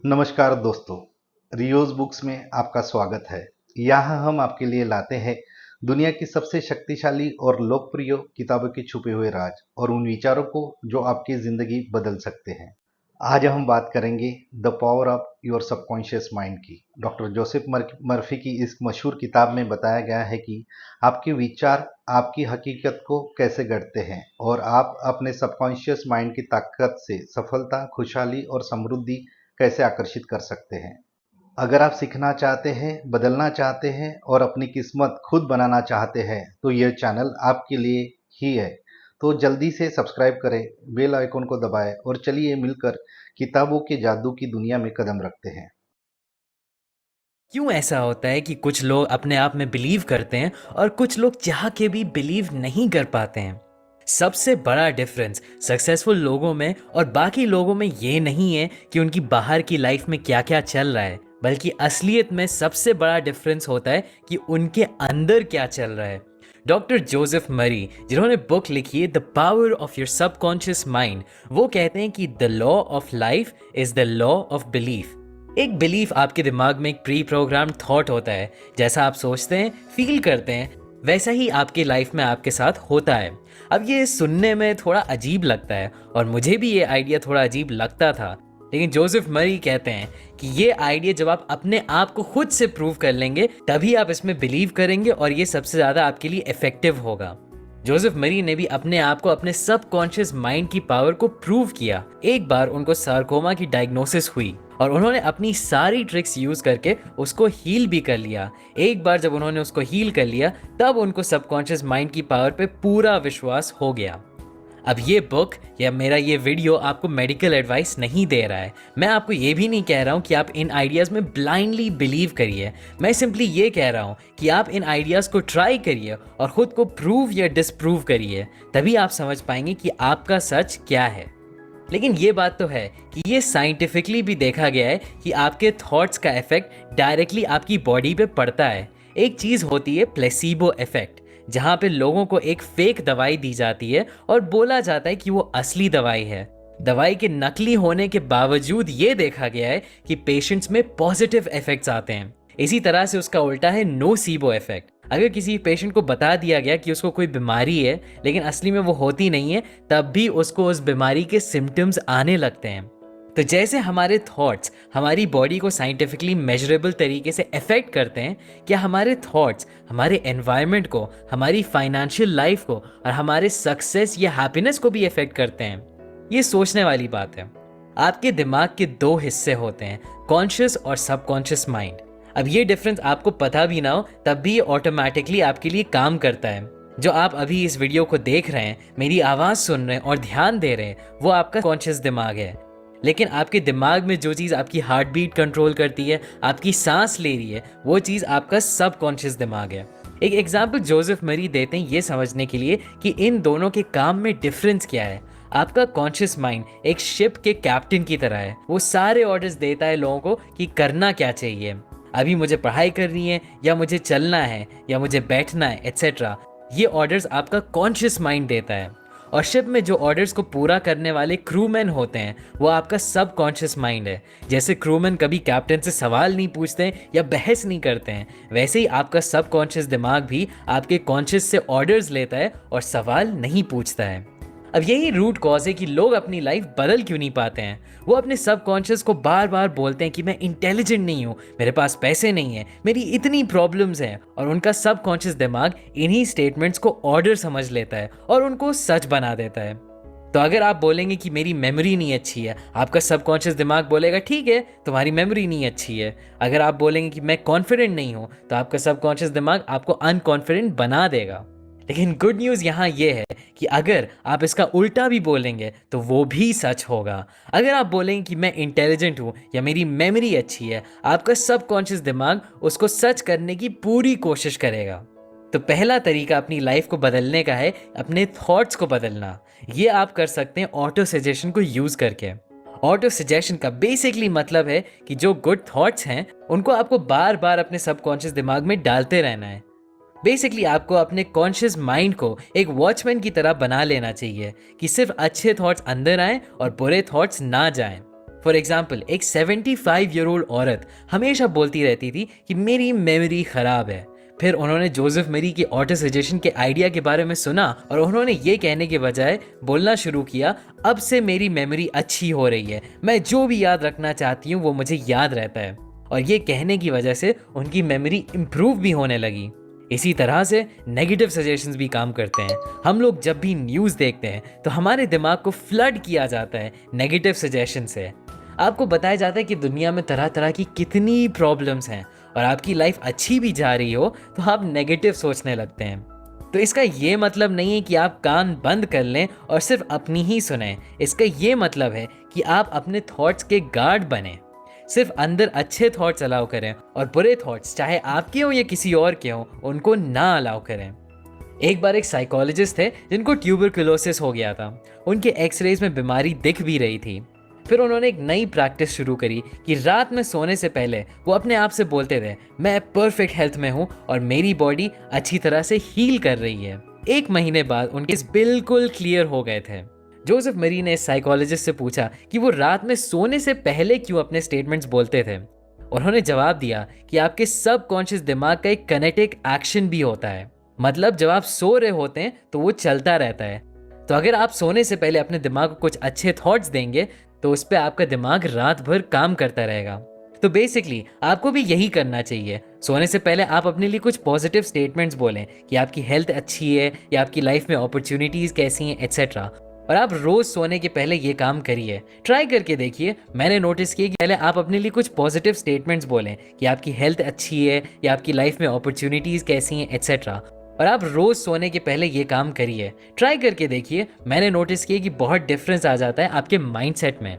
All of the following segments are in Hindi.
नमस्कार दोस्तों, रियोज बुक्स में आपका स्वागत है। यहाँ हम आपके लिए लाते हैं दुनिया की सबसे शक्तिशाली और लोकप्रिय किताबों के छुपे हुए राज और उन विचारों को जो आपकी ज़िंदगी बदल सकते हैं। आज हम बात करेंगे the power of your subconscious mind की। डॉक्टर जोसेफ मर्फी की इस मशहूर किताब में बताया गया है कि आपके विचार आपकी हकीकत को कैसे गढ़ते हैं और आप अपने सबकॉन्शियस माइंड की ताकत से सफलता, खुशहाली और समृद्धि कैसे आकर्षित कर सकते हैं। अगर आप सीखना चाहते हैं, बदलना चाहते हैं और अपनी किस्मत खुद बनाना चाहते हैं तो यह चैनल आपके लिए ही है। तो जल्दी से सब्सक्राइब करें, बेल आइकन को दबाएं और चलिए मिलकर किताबों के जादू की दुनिया में कदम रखते हैं। क्यों ऐसा होता है कि कुछ लोग अपने आप में बिलीव करते हैं और कुछ लोग चाह के भी बिलीव नहीं कर पाते हैं? सबसे बड़ा डिफरेंस सक्सेसफुल लोगों में और बाकी लोगों में ये नहीं है कि उनकी बाहर की लाइफ में क्या क्या चल रहा है, बल्कि असलियत में सबसे बड़ा डिफरेंस होता है कि उनके अंदर क्या चल रहा है। डॉक्टर जोसेफ मरी, जिन्होंने बुक लिखी है the power of your subconscious mind, वो कहते हैं कि the law of life is the law of belief. एक बिलीफ आपके दिमाग में एक प्री प्रोग्राम थॉट होता है। जैसा आप सोचते हैं, फील करते हैं, वैसा ही आपकी लाइफ में आपके साथ होता है। अब ये सुनने में थोड़ा अजीब लगता है और मुझे भी ये आइडिया थोड़ा अजीब लगता था, लेकिन जोसेफ मरी कहते हैं कि ये आइडिया जब आप अपने आप को खुद से प्रूव कर लेंगे तभी आप इसमें बिलीव करेंगे और ये सबसे ज़्यादा आपके लिए इफेक्टिव होगा। जोसेफ मरी ने भी अपने आप को अपने सबकॉन्शियस माइंड की पावर को प्रूव किया। एक बार उनको सार्कोमा की डायग्नोसिस हुई और उन्होंने अपनी सारी ट्रिक्स यूज करके उसको हील भी कर लिया। एक बार जब उन्होंने उसको हील कर लिया तब उनको सबकॉन्शियस माइंड की पावर पे पूरा विश्वास हो गया। अब ये बुक या मेरा ये वीडियो आपको मेडिकल एडवाइस नहीं दे रहा है। मैं आपको ये भी नहीं कह रहा हूँ कि आप इन आइडियाज़ में ब्लाइंडली बिलीव करिए। मैं सिंपली ये कह रहा हूँ कि आप इन आइडियाज़ को ट्राई करिए और ख़ुद को प्रूव या डिसप्रूव करिए, तभी आप समझ पाएंगे कि आपका सच क्या है। लेकिन ये बात तो है कि ये साइंटिफिकली भी देखा गया है कि आपके थॉट्स का इफेक्ट डायरेक्टली आपकी बॉडी पे पड़ता है। एक चीज़ होती है प्लेसिबो इफेक्ट, जहाँ पे लोगों को एक फेक दवाई दी जाती है और बोला जाता है कि वो असली दवाई है। दवाई के नकली होने के बावजूद ये देखा गया है कि पेशेंट्स में पॉजिटिव इफेक्ट्स आते हैं। इसी तरह से उसका उल्टा है नोसीबो इफेक्ट। अगर किसी पेशेंट को बता दिया गया कि उसको कोई बीमारी है लेकिन असली में वो होती नहीं है, तब भी उसको उस बीमारी के सिम्टम्स आने लगते हैं। तो जैसे हमारे थॉट्स हमारी बॉडी को साइंटिफिकली मेजरेबल तरीके से अफेक्ट करते हैं, क्या हमारे थॉट्स हमारे एनवायरनमेंट को, हमारी फाइनेंशियल लाइफ को और हमारे सक्सेस या हैप्पीनेस को भी अफेक्ट करते हैं? ये सोचने वाली बात है। आपके दिमाग के दो हिस्से होते हैं, कॉन्शियस और सबकॉन्शियस माइंड। अब ये डिफरेंस आपको पता भी ना हो तब भी ये ऑटोमेटिकली आपके लिए काम करता है। जो आप अभी इस वीडियो को देख रहे हैं, मेरी आवाज़ सुन रहे हैं और ध्यान दे रहे हैं, वो आपका कॉन्शियस दिमाग है। लेकिन आपके दिमाग में जो चीज़ आपकी हार्ट बीट कंट्रोल करती है, आपकी सांस ले रही है, वो चीज़ आपका सबकॉन्शियस दिमाग है। एक एग्जाम्पल जोसेफ मरी देते हैं ये समझने के लिए कि इन दोनों के काम में डिफरेंस क्या है। आपका कॉन्शियस माइंड एक शिप के कैप्टन की तरह है। वो सारे ऑर्डर्स देता है लोगों को कि करना क्या चाहिए। अभी मुझे पढ़ाई करनी है, या मुझे चलना है, या मुझे बैठना है, एट्सेट्रा। ये ऑर्डर्स आपका कॉन्शियस माइंड देता है। और शिप में जो ऑर्डर्स को पूरा करने वाले क्रूमैन होते हैं, वो आपका सब कॉन्शियस माइंड है। जैसे क्रूमैन कभी कैप्टन से सवाल नहीं पूछते हैं या बहस नहीं करते हैं, वैसे ही आपका सब कॉन्शियस दिमाग भी आपके कॉन्शियस से ऑर्डर्स लेता है और सवाल नहीं पूछता है। अब यही रूट कॉज है कि लोग अपनी लाइफ बदल क्यों नहीं पाते हैं। वो अपने सबकॉन्शियस को बार बार बोलते हैं कि मैं इंटेलिजेंट नहीं हूँ, मेरे पास पैसे नहीं है, मेरी इतनी प्रॉब्लम्स हैं, और उनका सबकॉन्शियस दिमाग इन्हीं स्टेटमेंट्स को ऑर्डर समझ लेता है और उनको सच बना देता है। तो अगर आप बोलेंगे कि मेरी मेमोरी नहीं अच्छी है, आपका सबकॉन्शियस दिमाग बोलेगा ठीक है, तुम्हारी मेमोरी नहीं अच्छी है। अगर आप बोलेंगे कि मैं कॉन्फिडेंट नहीं हूँ, तो आपका सबकॉन्शियस दिमाग आपको अनकॉन्फिडेंट बना देगा। लेकिन गुड न्यूज़ यहाँ ये है कि अगर आप इसका उल्टा भी बोलेंगे तो वो भी सच होगा। अगर आप बोलेंगे कि मैं इंटेलिजेंट हूँ या मेरी मेमोरी अच्छी है, आपका सबकॉन्शियस दिमाग उसको सच करने की पूरी कोशिश करेगा। तो पहला तरीका अपनी लाइफ को बदलने का है अपने थॉट्स को बदलना। ये आप कर सकते हैं ऑटो सजेशन को यूज़ करके। ऑटो सजेशन का बेसिकली मतलब है कि जो गुड थॉट्स हैं उनको आपको बार बार अपने सबकॉन्शियस दिमाग में डालते रहना है। बेसिकली आपको अपने कॉन्शियस माइंड को एक वॉचमैन की तरह बना लेना चाहिए कि सिर्फ अच्छे थॉट्स अंदर आएं और बुरे थॉट्स ना जाएं। फॉर एग्जाम्पल, एक 75-year-old औरत हमेशा बोलती रहती थी कि मेरी मेमोरी खराब है। फिर उन्होंने जोसेफ मेरी के ऑटो सजेशन के आइडिया के बारे में सुना और उन्होंने ये कहने के बजाय बोलना शुरू किया, अब से मेरी मेमोरी अच्छी हो रही है, मैं जो भी याद रखना चाहती हूँ वो मुझे याद रहता है। और ये कहने की वजह से उनकी मेमोरी इम्प्रूव भी होने लगी। इसी तरह से नेगेटिव सजेशंस भी काम करते हैं। हम लोग जब भी न्यूज़ देखते हैं तो हमारे दिमाग को फ्लड किया जाता है नेगेटिव सजेशन से। आपको बताया जाता है कि दुनिया में तरह तरह की कितनी प्रॉब्लम्स हैं और आपकी लाइफ अच्छी भी जा रही हो तो आप नेगेटिव सोचने लगते हैं। तो इसका ये मतलब नहीं है कि आप कान बंद कर लें और सिर्फ अपनी ही सुनें। इसका ये मतलब है कि आप अपने थॉट्स के गार्ड बने, सिर्फ अंदर अच्छे थॉट्स अलाउ करें और बुरे थॉट्स चाहे आपके हो या किसी और के हो उनको ना अलाउ करें। एक बार एक साइकोलॉजिस्ट थे जिनको ट्यूबरकुलोसिस हो गया था। उनके एक्सरेज में बीमारी दिख भी रही थी। फिर उन्होंने एक नई प्रैक्टिस शुरू करी कि रात में सोने से पहले वो अपने आप से बोलते थे, मैं परफेक्ट हेल्थ में हूँ और मेरी बॉडी अच्छी तरह से हील कर रही है। 1 महीने बाद उनके बिल्कुल क्लियर हो गए थे। जोसेफ मेरी ने साइकोलॉजिस्ट से पूछा कि वो रात में सोने से पहले क्यों अपने स्टेटमेंट्स बोलते थे। उन्होंने जवाब दिया कि आपके सबकॉन्शियस दिमाग का एक कनेटिक एक्शन भी होता है। मतलब जब आप सो रहे होते हैं तो वो चलता रहता है। तो अगर आप सोने से पहले अपने दिमाग को कुछ अच्छे थॉट्स देंगे तो उस पर आपका दिमाग रात भर काम करता रहेगा। तो बेसिकली आपको भी यही करना चाहिए। सोने से पहले आप अपने लिए कुछ पॉजिटिव स्टेटमेंट्स बोलें कि आपकी हेल्थ अच्छी है या आपकी लाइफ में अपॉर्चुनिटीज़ कैसी हैं एट्सेट्रा। और आप रोज सोने के पहले ये काम करिए, ट्राई करके देखिए। मैंने नोटिस किया कि पहले आप अपने लिए कुछ पॉजिटिव स्टेटमेंट्स बोलें कि आपकी हेल्थ अच्छी है या आपकी लाइफ में अपॉर्चुनिटीज़ कैसी हैं एट्सेट्रा। और आप रोज सोने के पहले ये काम करिए, ट्राई करके देखिए। मैंने नोटिस किया कि बहुत डिफरेंस आ जाता है आपके माइंडसेट में।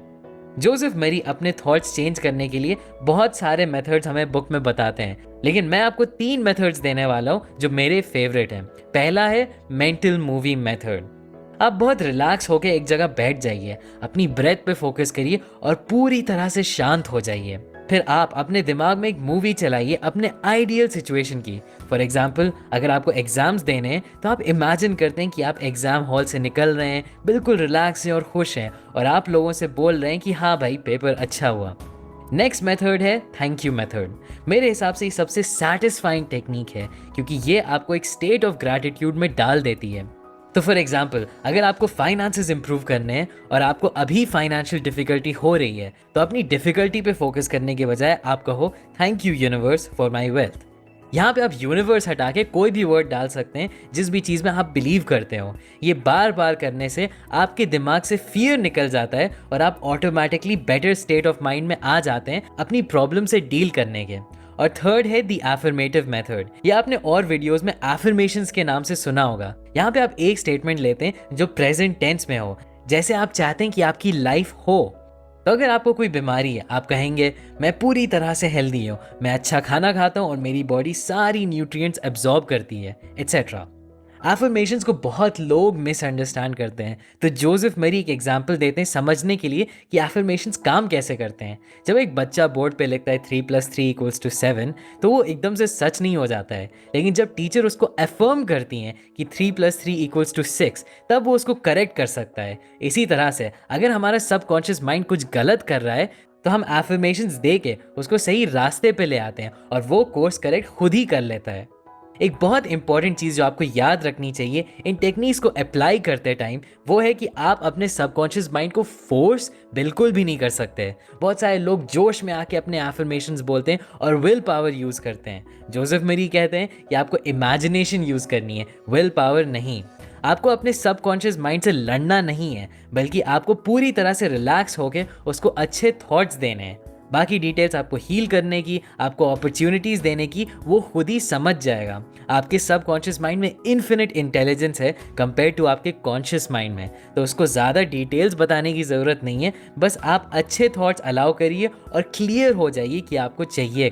जोसेफ मेरी अपने थॉट्स चेंज करने के लिए बहुत सारे मेथड्स हमें बुक में बताते हैं, लेकिन मैं आपको 3 मेथड्स देने वाला हूँ जो मेरे फेवरेट हैं। पहला है मेंटल मूवी मेथड। आप बहुत रिलैक्स होकर एक जगह बैठ जाइए, अपनी ब्रेथ पे फोकस करिए और पूरी तरह से शांत हो जाइए। फिर आप अपने दिमाग में एक मूवी चलाइए अपने आइडियल सिचुएशन की। फॉर एग्जाम्पल, अगर आपको एग्जाम्स देने हैं तो आप इमेजिन करते हैं कि आप एग्जाम हॉल से निकल रहे हैं, बिल्कुल रिलैक्स हैं और खुश हैं, और आप लोगों से बोल रहे हैं कि हाँ भाई पेपर अच्छा हुआ। नेक्स्ट मेथड है थैंक यू मेथड। मेरे हिसाब से ये सबसे सेटिस्फाइंग टेक्निक है क्योंकि ये आपको एक स्टेट ऑफ ग्रैटिट्यूड में डाल देती है। तो फॉर एग्जाम्पल, अगर आपको फाइनेंसेस इंप्रूव करने हैं और आपको अभी फाइनेंशियल डिफिकल्टी हो रही है तो अपनी डिफिकल्टी पे फोकस करने के बजाय आप कहो thank you universe for my wealth. यहाँ पे आप यूनिवर्स हटा के कोई भी वर्ड डाल सकते हैं जिस भी चीज़ में आप बिलीव करते हो। ये बार बार करने से आपके दिमाग से फियर निकल जाता है और आप automatically better state of mind में आ जाते हैं अपनी प्रॉब्लम से डील करने के। और थर्ड है द एफर्मेटिव मेथड। ये आपने और वीडियोस में एफर्मेशंस के नाम से सुना होगा। यहाँ पे आप एक स्टेटमेंट लेते हैं जो प्रेजेंट टेंस में हो, जैसे आप चाहते हैं कि आपकी लाइफ हो। तो अगर आपको कोई बीमारी है, आप कहेंगे मैं पूरी तरह से हेल्दी हूँ, मैं अच्छा खाना खाता हूँ और मेरी बॉडी सारी न्यूट्रिएंट्स एब्जॉर्ब करती है एट्सेट्रा। एफर्मेशंस को बहुत लोग मिसअंडरस्टैंड करते हैं, तो जोसेफ मेरी एक एग्जांपल देते हैं समझने के लिए कि एफर्मेशंस काम कैसे करते हैं। जब एक बच्चा बोर्ड पे लिखता है 3+3=7 तो वो एकदम से सच नहीं हो जाता है, लेकिन जब टीचर उसको अफर्म करती हैं कि 3+3=6 तब वो उसको करेक्ट कर सकता है। इसी तरह से अगर हमारा सबकॉन्शियस माइंड कुछ गलत कर रहा है तो हम एफर्मेशंस दे के उसको सही रास्ते पे ले आते हैं और वो कोर्स करेक्ट खुद ही कर लेता है। एक बहुत इंपॉर्टेंट चीज़ जो आपको याद रखनी चाहिए इन टेक्निक्स को अप्लाई करते टाइम, वो है कि आप अपने सबकॉन्शियस माइंड को फोर्स बिल्कुल भी नहीं कर सकते। बहुत सारे लोग जोश में आके अपने एफर्मेशंस बोलते हैं और विल पावर यूज़ करते हैं। जोसेफ मेरी कहते हैं कि आपको इमेजिनेशन यूज़ करनी है, विल पावर नहीं। आपको अपने सबकॉन्शियस माइंड से लड़ना नहीं है, बल्कि आपको पूरी तरह से रिलैक्स होकर उसको अच्छे थॉट्स देने हैं। बाकी डिटेल्स आपको हील करने की, आपको अपॉर्चुनिटीज़ देने की, वो खुद ही समझ जाएगा। आपके सबकॉन्शियस माइंड में इन्फिनिट इंटेलिजेंस है कंपेयर टू आपके कॉन्शियस माइंड में, तो उसको ज़्यादा डिटेल्स बताने की ज़रूरत नहीं है। बस आप अच्छे थॉट्स अलाउ करिए और क्लियर हो जाइए कि आपको चाहिए।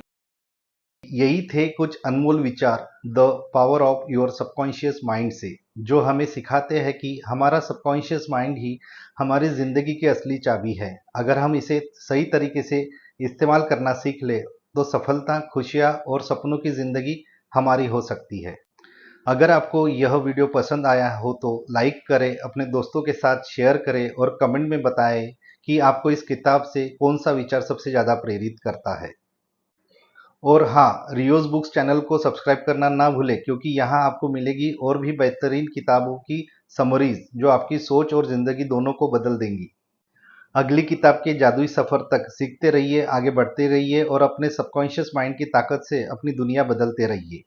यही थे कुछ अनमोल विचार the power of your subconscious mind से, जो हमें सिखाते हैं कि हमारा सबकॉन्शियस माइंड ही हमारी ज़िंदगी की असली चाबी है। अगर हम इसे सही तरीके से इस्तेमाल करना सीख ले तो सफलता, खुशियाँ और सपनों की ज़िंदगी हमारी हो सकती है। अगर आपको यह वीडियो पसंद आया हो तो लाइक करें, अपने दोस्तों के साथ शेयर करें और कमेंट में बताएं कि आपको इस किताब से कौन सा विचार सबसे ज़्यादा प्रेरित करता है। और हाँ, रियोज़ बुक्स चैनल को सब्सक्राइब करना ना भूलें, क्योंकि यहाँ आपको मिलेगी और भी बेहतरीन किताबों की समरीज जो आपकी सोच और ज़िंदगी दोनों को बदल देंगी। अगली किताब के जादुई सफ़र तक सीखते रहिए, आगे बढ़ते रहिए और अपने सबकॉन्शियस माइंड की ताकत से अपनी दुनिया बदलते रहिए।